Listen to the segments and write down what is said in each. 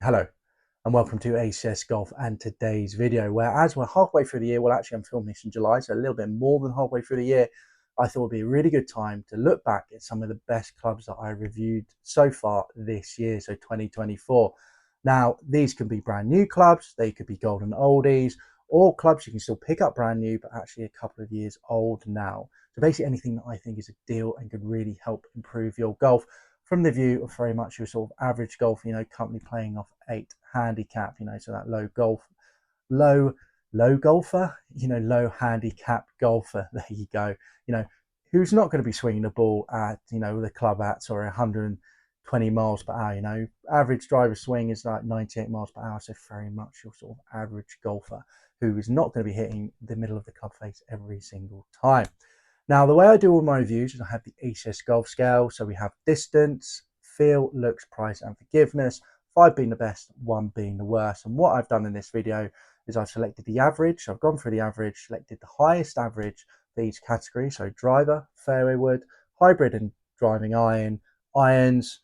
Hello and welcome to ACS Golf and today's video, where as we're halfway through the year, well actually I'm filming this in July, so a little bit more than halfway through the year, I thought it would be a really good time to look back at some of the best clubs that I reviewed so far this year, so 2024. Now, these can be brand new clubs, they could be golden oldies, or clubs you can still pick up brand new, but actually a couple of years old now. So basically anything that I think is a deal and could really help improve your golf from the view of very much your sort of average golf, company playing off 8 handicap, so that low, low golfer, low handicap golfer. There you go. Who's not going to be swinging the ball at, the club at, 120 miles per hour, average driver swing is like 98 miles per hour. So very much your sort of average golfer who is not going to be hitting the middle of the club face every single time. Now, the way I do all my reviews is I have the ACS golf scale. So we have distance, feel, looks, price, and forgiveness. 5 being the best, 1 being the worst. And what I've done in this video is I've selected the average. So I've gone through the average, selected the highest average for each category. So driver, fairway wood, hybrid and driving iron, irons,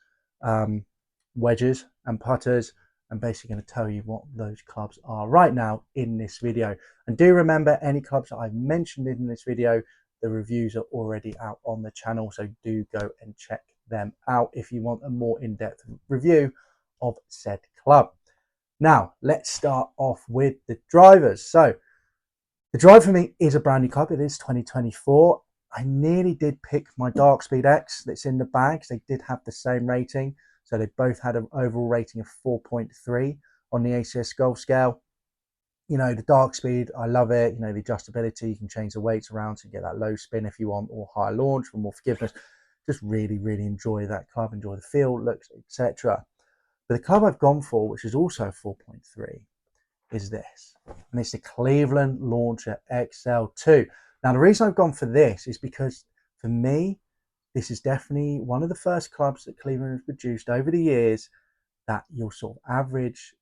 wedges and putters. I'm basically going to tell you what those clubs are right now in this video. And do remember, any clubs that I've mentioned in this video, the reviews are already out on the channel, so do go and check them out if you want a more in-depth review of said club. Now, let's start off with the drivers. So the driver for me is a brand new club. It is 2024. I nearly did pick my Dark Speed X that's in the bag. They did have the same rating. So they both had an overall rating of 4.3 on the ACS Golf Scale. The dark speed, I love it. The adjustability, you can change the weights around to get that low spin if you want, or high launch for more forgiveness. Just really, really enjoy that club, enjoy the feel, looks, etc. But the club I've gone for, which is also 4.3, is this. And it's the Cleveland Launcher XL2. Now, the reason I've gone for this is because, for me, this is definitely one of the first clubs that Cleveland has produced over the years that your sort of average,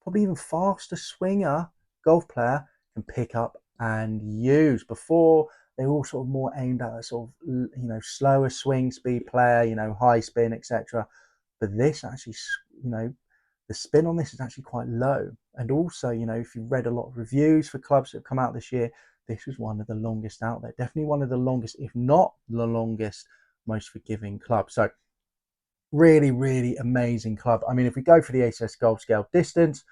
probably even faster swinger golf player can pick up and use. Before, they were all sort of more aimed at a sort of slower swing speed player, high spin, etc. But this actually, the spin on this is actually quite low. And also, if you've read a lot of reviews for clubs that have come out this year, this was one of the longest out there. Definitely one of the longest, if not the longest, most forgiving club. So really, really amazing club. I mean, if we go for the ACS Golf Scale distance,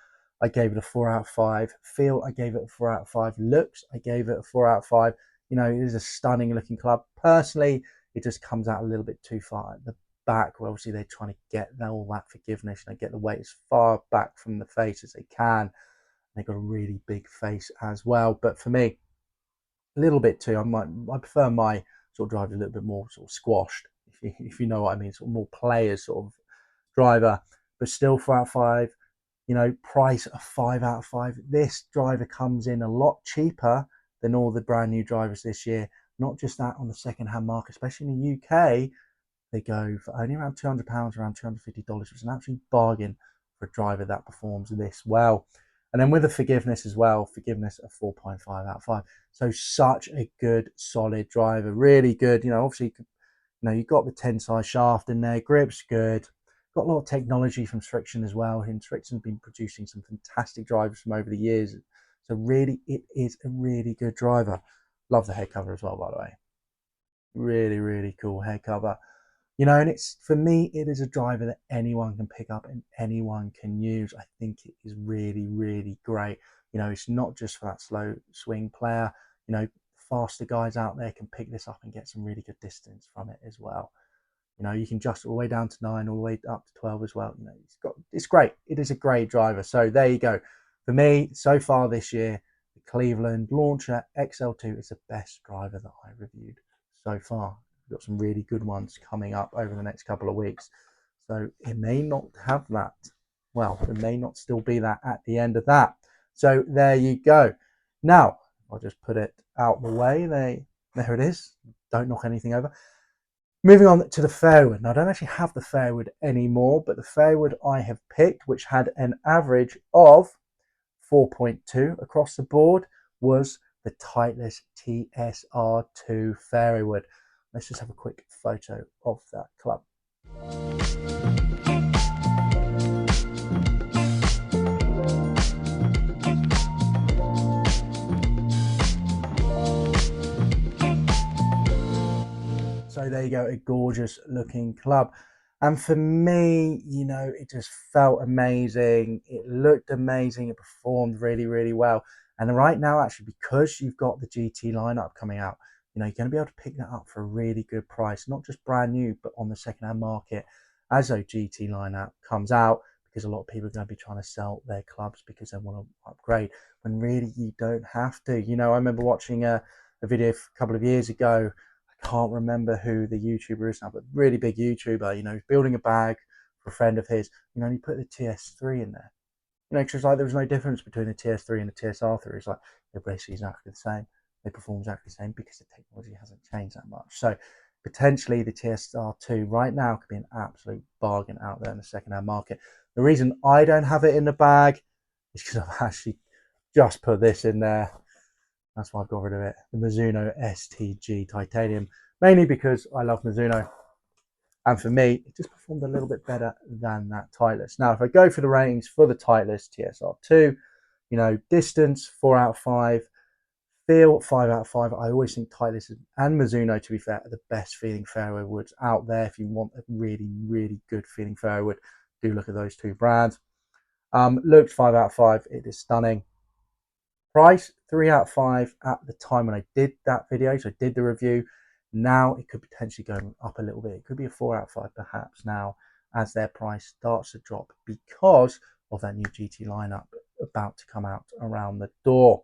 I gave it a 4 out of 5. Feel, I gave it a 4 out of 5. Looks, I gave it a 4 out of 5. It is a stunning looking club. Personally, it just comes out a little bit too far at the back, where obviously they're trying to get all that forgiveness, get the weight as far back from the face as they can. They've got a really big face as well. But for me, a little bit too. I prefer my sort of driver a little bit more sort of squashed, if you know what I mean, sort of more players sort of driver. But still 4 out of 5. Price of 5 out of 5. This driver comes in a lot cheaper than all the brand new drivers this year. Not just that, on the second-hand market, especially in the UK, they go for only around £200, around $250, which is an absolute bargain for a driver that performs this well. And then with the forgiveness as well, forgiveness of 4.5 out of 5. So such a good, solid driver, really good. Obviously, you've got the 10 size shaft in there, grip's good. Got a lot of technology from Striction as well. And Striction's been producing some fantastic drivers from over the years. So really, it is a really good driver. Love the head cover as well, by the way. Really, really cool head cover. And it's, for me, it is a driver that anyone can pick up and anyone can use. I think it is really, really great. It's not just for that slow swing player. Faster guys out there can pick this up and get some really good distance from it as well. You can adjust all the way down to 9, all the way up to 12 as well. It's great. It is a great driver. So there you go. For me, so far this year, the Cleveland Launcher XL2 is the best driver that I reviewed so far. We've got some really good ones coming up over the next couple of weeks. So it may not have that. Well, it may not still be that at the end of that. So there you go. Now, I'll just put it out the way. There it is. Don't knock anything over. Moving on to the Fairwood. Now, I don't actually have the Fairwood anymore, but the Fairwood I have picked, which had an average of 4.2 across the board, was the Titleist TSR2 Fairwood. Let's just have a quick photo of that club. there you go, a gorgeous looking club. And for me, you know, it just felt amazing. It looked amazing. It performed really, really well. And right now, actually, because you've got the GT lineup coming out, you know, you're going to be able to pick that up for a really good price, not just brand new, but on the second-hand market as a GT lineup comes out, because a lot of people are going to be trying to sell their clubs because they want to upgrade, when really you don't have to. You know, I remember watching a video a couple of years ago. I can't remember who the YouTuber is now, but really big YouTuber, you know, he's building a bag for a friend of his, you know, and he put the TS3 in there. You know, because like there was no difference between the TS3 and the TSR3. It's like they're basically exactly the same. They perform exactly the same because the technology hasn't changed that much. So potentially the TSR2 right now could be an absolute bargain out there in the second-hand market. The reason I don't have it in the bag is because I've actually just put this in there. That's why I've got rid of it. The Mizuno STG Titanium, mainly because I love Mizuno. And for me, it just performed a little bit better than that Titleist. Now, if I go for the ratings for the Titleist TSR2, you know, distance, 4 out of 5. Feel, 5 out of 5. I always think Titleist and Mizuno, to be fair, are the best feeling fairway woods out there. If you want a really, really good feeling fairway wood, do look at those two brands. Looks, 5 out of 5. It is stunning. Price, 3 out of 5 at the time when I did that video, so I did the review. Now it could potentially go up a little bit. It could be a 4 out of 5 perhaps now as their price starts to drop because of that new GT lineup about to come out around the door.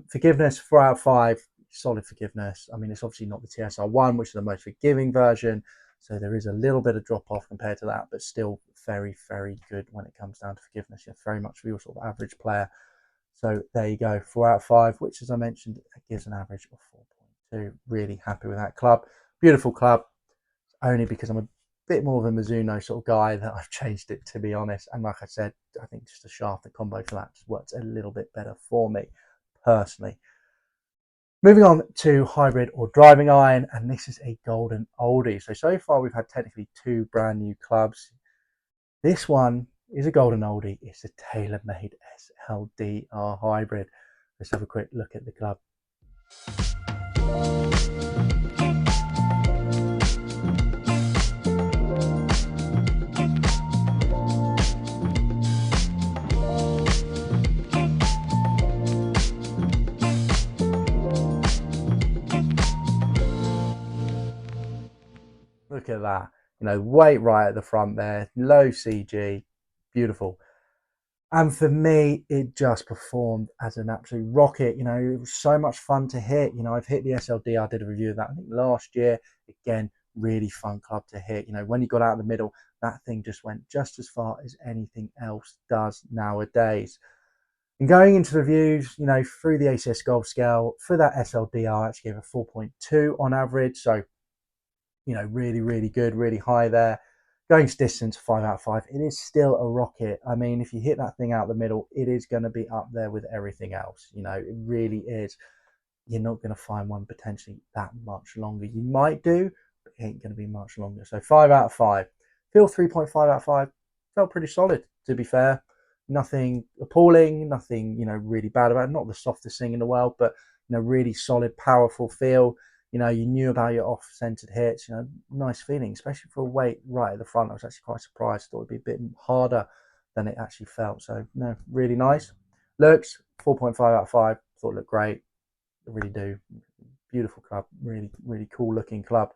Forgiveness, 4 out of 5, solid forgiveness. I mean, it's obviously not the TSR1, which is the most forgiving version, so there is a little bit of drop off compared to that, but still very, very good when it comes down to forgiveness. You're very much for your sort of average player. So there you go, 4 out of 5, which, as I mentioned, gives an average of 4.2. Really happy with that club. Beautiful club, only because I'm a bit more of a Mizuno sort of guy that I've changed it, to be honest. And like I said, I think just the shaft and combo for that just works a little bit better for me personally. Moving on to hybrid or driving iron, and this is a golden oldie. So far we've had technically 2 brand new clubs. This one is a golden oldie. It's a TaylorMade SLDR hybrid. Let's have a quick look at the club. Look at that. You know, weight right at the front there, low CG, beautiful. And for me, it just performed as an absolute rocket. You know, it was so much fun to hit. You know, I've hit the SLD. I did a review of that, I think, last year. Again, really fun club to hit. You know, when you got out of the middle, that thing just went just as far as anything else does nowadays. And going into the reviews, you know, through the ACS Golf Scale, for that SLDR, I actually gave a 4.2 on average. So, you know, really, really good, really high there. Going to distance, 5 out of 5. It is still a rocket. I mean, if you hit that thing out the middle, it is going to be up there with everything else. You know, it really is. You're not going to find one potentially that much longer. You might do, but it ain't going to be much longer. So 5 out of 5. Feel 3.5 out of 5. Felt pretty solid, to be fair. Nothing appalling, nothing, you know, really bad about it. Not the softest thing in the world, but, you know, really solid, powerful feel. You know, you knew about your off-centered hits. You know, nice feeling, especially for a weight right at the front. I was actually quite surprised. Thought it'd be a bit harder than it actually felt. So, no, really nice. Looks, 4.5 out of 5. Thought it looked great. I really do. Beautiful club. Really, really cool looking club,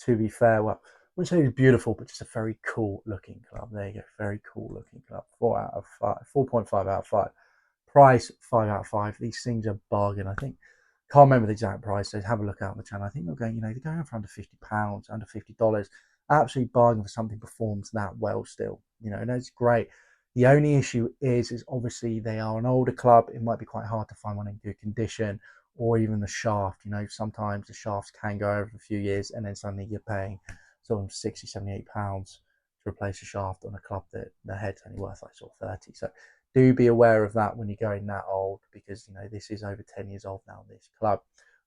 to be fair. Well, I wouldn't say it's beautiful, but just a very cool looking club. There you go. Very cool looking club. 4 out of 5. 4.5 out of 5. Price, 5 out of 5. These things are bargain, I think. Can't remember the exact price, so have a look out on the channel. I think they're going, you know, they're going for under £50, under $50. Absolutely bargain for something performs that well still. You know, and that's great. The only issue is obviously they are an older club. It might be quite hard to find one in good condition, or even the shaft. You know, sometimes the shafts can go over a few years and then suddenly you're paying sort of 60, 78 pounds to replace a shaft on a club that the head's only worth like sort of 30. So do be aware of that when you're going that old, because, you know, this is over 10 years old now, this club.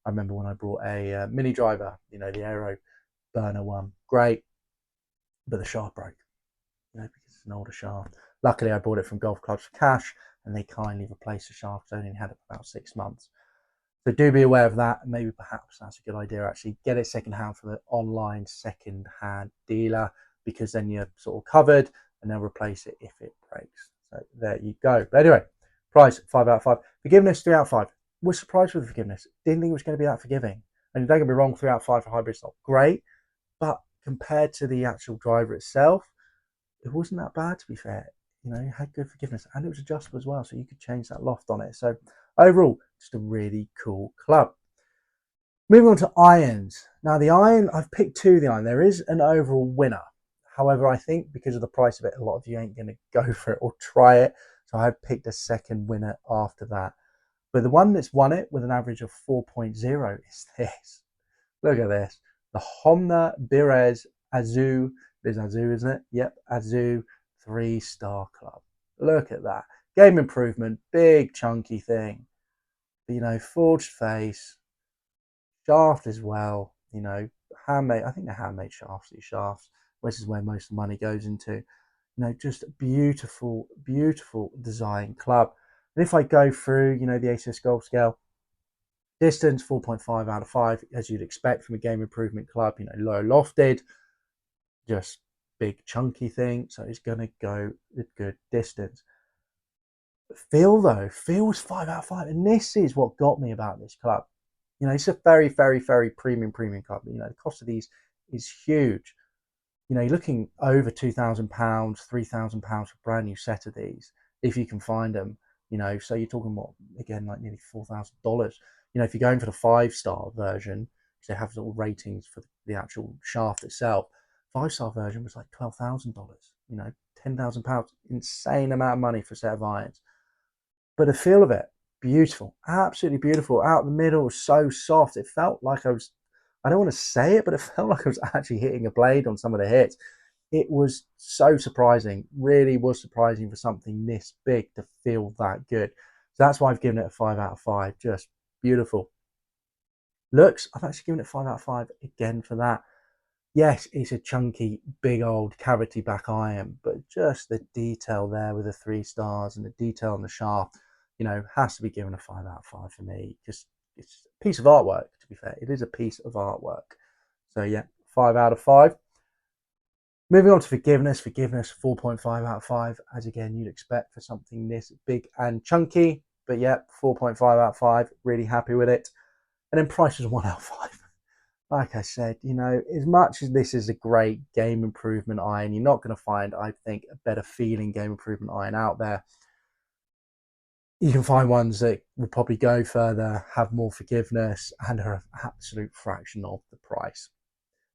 I remember when I brought a mini driver, you know, the aero burner one, great, but the shaft broke, you know, because it's an older shaft. Luckily, I bought it from Golf Clubs for cash, and they kindly replaced the shaft. I only had it for about 6 months. So do be aware of that. Maybe perhaps that's a good idea, actually. Get it secondhand from the online secondhand dealer, because then you're sort of covered, and they'll replace it if it breaks. So there you go. But anyway, price 5 out of 5. Forgiveness 3 out of 5. Was surprised with the forgiveness. Didn't think it was going to be that forgiving. And don't get me wrong, 3 out of 5 for hybrid's not great, but compared to the actual driver itself, it wasn't that bad, to be fair. You know, it had good forgiveness, and it was adjustable as well, so you could change that loft on it. So overall, just a really cool club. Moving on to irons. Now the iron, I've picked 2 of the iron. There is an overall winner. However, I think because of the price of it, a lot of you ain't going to go for it or try it. So I've picked a second winner after that. But the one that's won it with an average of 4.0 is this. Look at this. The Homna Birez Azu. It's Azu, isn't it? Yep, Azu 3-star club. Look at that. Game improvement, big chunky thing. You know, forged face, shaft as well. You know, handmade. I think they're handmade shafts. These shafts, which is where most of the money goes into. You know, just beautiful, beautiful design club. And if I go through, you know, the ACS Golf Scale, distance 4.5 out of 5, as you'd expect from a game improvement club. You know, low lofted, just big chunky thing. So it's going to go a good distance. Feel though, feels 5 out of 5, and this is what got me about this club. You know, it's a very, very, very premium club. You know, the cost of these is huge. You know, you're looking over £2,000, £3,000 for a brand new set of these, if you can find them. You know, so you're talking what, again, like nearly $4,000. You know, if you're going for the 5-star version, because they have little ratings for the actual shaft itself, 5-star version was like $12,000. You know, £10,000, insane amount of money for a set of irons. But the feel of it, beautiful, absolutely beautiful. Out the middle was so soft. It felt like I don't want to say it, but it felt like I was actually hitting a blade on some of the hits. It was so surprising, really was surprising for something this big to feel that good. So that's why I've given it a 5 out of 5. Just beautiful. Looks, I've actually given it 5 out of 5 again for that. Yes, it's a chunky, big old cavity back iron, but just the detail there with the 3 stars and the detail on the shaft, you know, has to be given a 5 out of 5 for me. Just, it's a piece of artwork, to be fair. It is a piece of artwork. So yeah, 5 out of 5. Moving on to forgiveness. Forgiveness, 4.5 out of 5, as again you'd expect for something this big and chunky. But yeah, 4.5 out of 5. Really happy with it. And then price was 1 out of 5. Like I said, you know, as much as this is a great game improvement iron, you're not going to find, I think, a better feeling game improvement iron out there. You can find ones that will probably go further, have more forgiveness, and are an absolute fraction of the price.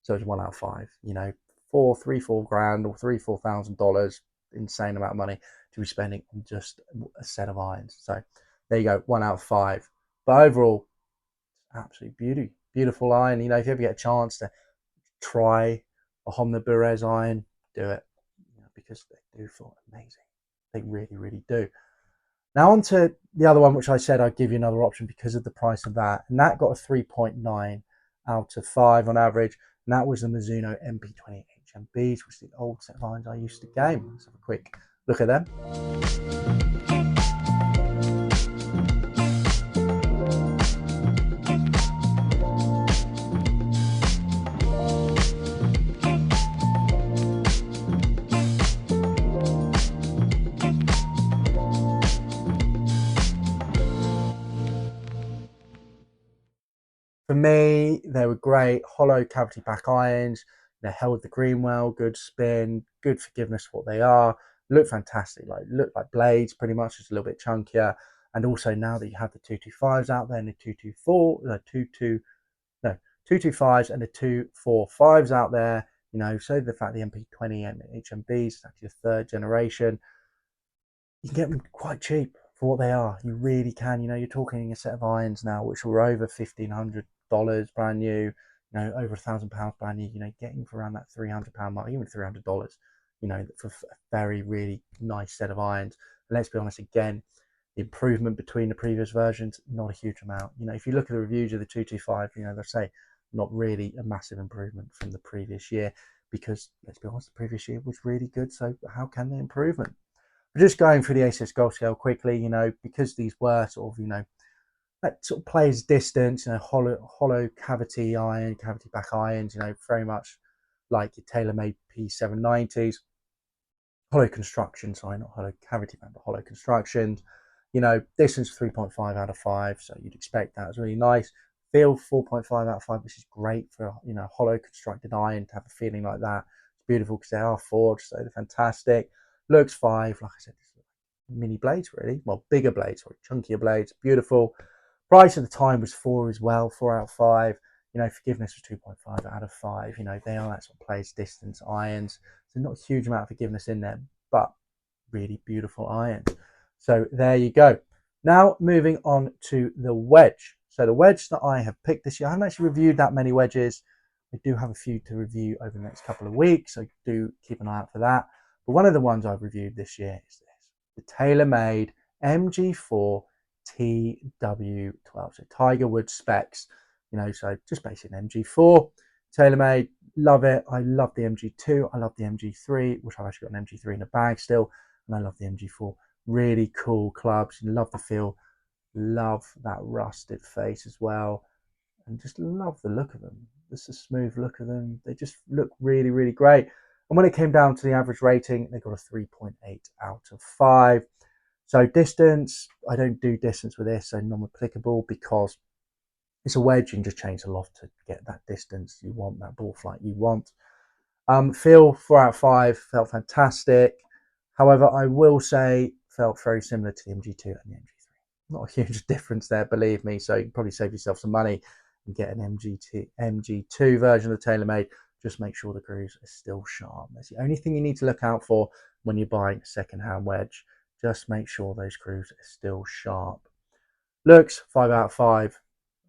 So it's 1 out of 5. You know, 4 grand or $4,000, insane amount of money to be spending on just a set of irons. So there you go, 1 out of 5. But overall, absolute beautiful iron. You know, if you ever get a chance to try a Homna Birez iron, do it, you know, because they do feel amazing. They really, really do. Now on to the other one, which I said I'd give you another option because of the price of that, and that got a 3.9 out of 5 on average, and that was the Mizuno MP20 HMBs, which is the old set of irons I used to game. Let's have a quick look at them. For me, they were great, hollow cavity back irons. They held the green well, good spin, good forgiveness for what they are. Look fantastic, look like blades pretty much, just a little bit chunkier. And also now that you have the 225s out there and the 225s and the 245s out there, you know, so the fact the MP20 and HMBs is actually the 3rd generation, you can get them quite cheap for what they are. You really can. You know, you're talking a set of irons now which were over $1,500 brand new, you know, over £1,000 brand new, you know, getting for around that £300 mark, even $300, you know, for a very, really nice set of irons. And let's be honest, again, the improvement between the previous versions, not a huge amount. You know, if you look at the reviews of the 225, you know, they'll say not really a massive improvement from the previous year, because let's be honest, the previous year was really good. So how can they improvement? But just going through the ACS Golf Scale quickly, you know, because these were sort of, you know, that sort of plays distance, hollow cavity iron, cavity back irons, very much like your TaylorMade P790s. Hollow construction, sorry, not hollow cavity, but hollow construction. Distance 3.5 out of 5, so you'd expect that. It's really nice. Feel 4.5 out of 5, which is great for hollow constructed iron to have a feeling like that. It's beautiful because they are forged, so they're fantastic. Looks 5, like I said, mini blades really, well, bigger blades, sorry, chunkier blades, beautiful. Price at the time was 4 as well, 4 out of 5. Forgiveness was 2.5 out of 5. They are that sort of plays distance irons. So not a huge amount of forgiveness in there, but really beautiful irons. So there you go. Now moving on to the wedge. So the wedge that I have picked this year, I haven't actually reviewed that many wedges. I do have a few to review over the next couple of weeks, so do keep an eye out for that. But one of the ones I've reviewed this year is this, the TaylorMade MG4 TW12, so Tiger Woods specs, so just basically an MG4, TaylorMade, love it. I love the MG2, I love the MG3, which I've actually got an MG3 in the bag still, and I love the MG4. Really cool clubs, love the feel, love that rusted face as well, and just love the look of them. Just a smooth look of them. They just look really, really great. And when it came down to the average rating, they got a 3.8 out of 5. So distance, I don't do distance with this, so non-applicable, because it's a wedge. You can just change the loft to get that distance you want, that ball flight you want. Feel 4 out of 5, felt fantastic. However, I will say felt very similar to the MG2 and the MG3. Not a huge difference there, believe me. So you can probably save yourself some money and get an MG2 version of the TaylorMade. Just make sure the grooves are still sharp. That's the only thing you need to look out for when you're buying a second-hand wedge. Just make sure those grooves are still sharp. Looks 5 out of 5.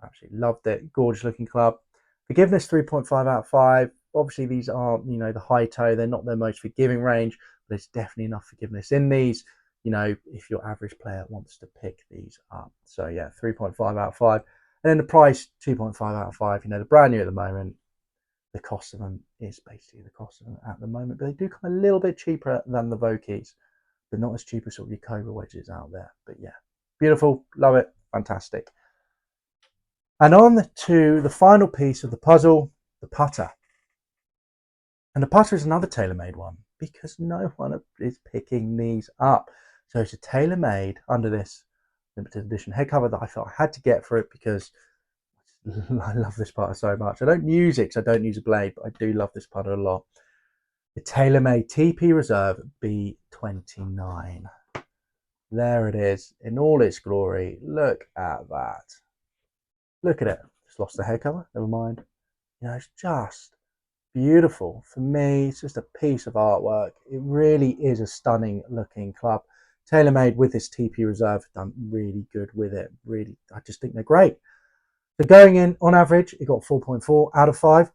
Absolutely loved it. Gorgeous looking club. Forgiveness 3.5 out of 5. Obviously these aren't, the high toe. They're not their most forgiving range, but there's definitely enough forgiveness in these, if your average player wants to pick these up. So yeah, 3.5 out of 5. And then the price, 2.5 out of 5. The brand new at the moment, the cost of them is basically the cost of them at the moment, but they do come a little bit cheaper than the Vokeys, but not as cheap as sort of your Cobra wedges out there. But yeah, beautiful, love it, fantastic. And on to the final piece of the puzzle, the putter. And the putter is another TaylorMade one, because no one is picking these up. So it's a TaylorMade under this limited edition head cover that I felt I had to get for it, because I love this putter so much. I don't use it because I don't use a blade, but I do love this putter a lot. The TaylorMade TP Reserve B29. There it is in all its glory. Look at that. Look at it. Just lost the head cover. Never mind. It's just beautiful. For me, it's just a piece of artwork. It really is a stunning looking club. TaylorMade with this TP Reserve done really good with it. Really, I just think they're great. So going in on average, it got 4.4 out of 5.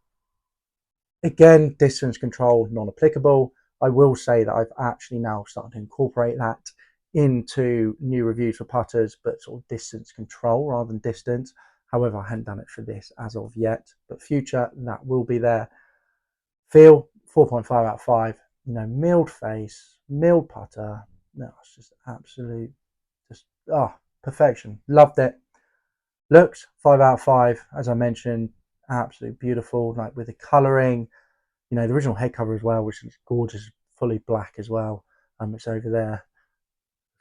Again, distance control non-applicable. I will say that I've actually now started to incorporate that into new reviews for putters, but sort of distance control rather than distance. However, I hadn't done it for this as of yet, but future, that will be there. Feel 4.5 out of 5. Milled face, milled putter. No, it's just absolute, perfection. Loved it. Looks 5 out of 5. As I mentioned, absolutely beautiful, like with the colouring. The original head cover as well, which is gorgeous, fully black as well. It's over there.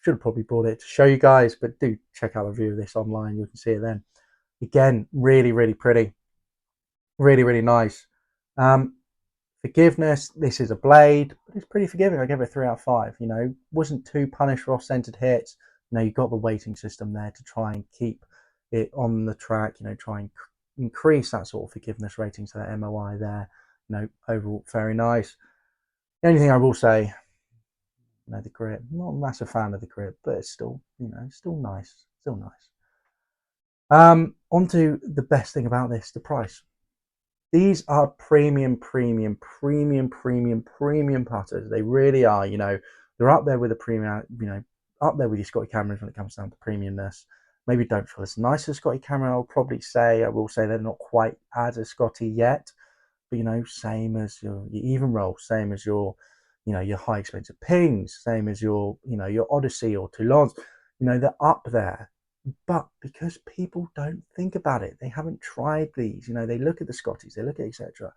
Should have probably brought it to show you guys, but do check out the review of this online. You can see it then. Again, really, really pretty. Really, really nice. Forgiveness, this is a blade, but it's pretty forgiving. I gave it a 3 out of 5. Wasn't too punished for off-centered hits. You've got the weighting system there to try and keep it on the track, try and increase that sort of forgiveness rating, so that MOI there, overall very nice. The only thing I will say, the grip, not a massive fan of the grip, but it's still, still nice, still nice. Onto the best thing about this, the price. These are premium putters. They really are. They're up there with the premium, up there with your Scotty Camerons when it comes down to premiumness. Maybe don't feel as nice as Scotty Cameron. I will say they're not quite as a Scotty yet, but same as your even roll, same as your high expensive pings, same as your your Odyssey or Toulons. They're up there. But because people don't think about it, they haven't tried these. You know, they look at the Scotties, they look at etc.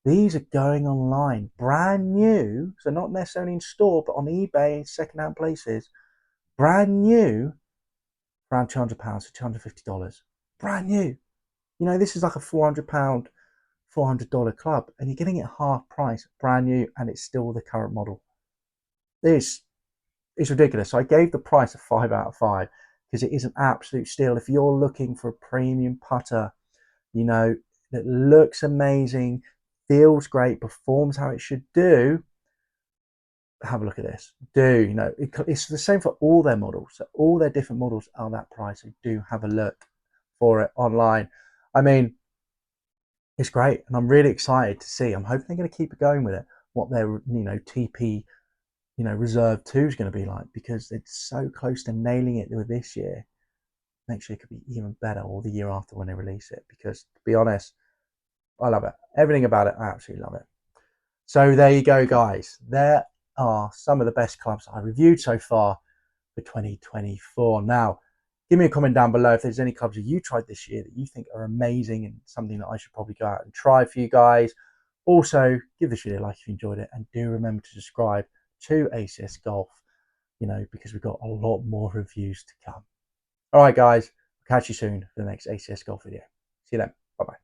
These are going online, brand new, so not necessarily in store, but on eBay, secondhand places, brand new, around £200 to $250, brand new. You know, this is like a £400, $400 club, and you're getting it half price, brand new, and it's still the current model. This is ridiculous. So I gave the price a 5 out of 5 because it is an absolute steal. If you're looking for a premium putter, you know, that looks amazing, feels great, performs how it should do, have a look at this. You know, it's the same for all their models. So all their different models are that price. So do have a look for it online. I mean, it's great, and I'm really excited to see. I'm hoping they're going to keep it going with it. What their TP Reserve 2 is going to be like, because it's so close to nailing it with this year. Next year could be even better, or the year after when they release it, because to be honest, I love it. Everything about it, I absolutely love it. So there you go, guys. There are some of the best clubs I reviewed so far for 2024. Now, give me a comment down below if there's any clubs that you tried this year that you think are amazing and something that I should probably go out and try for you guys. Also, give this video a like if you enjoyed it, and do remember to subscribe to ACS Golf, because we've got a lot more reviews to come. All right, guys, I'll catch you soon for the next ACS Golf video. See you then. Bye-bye.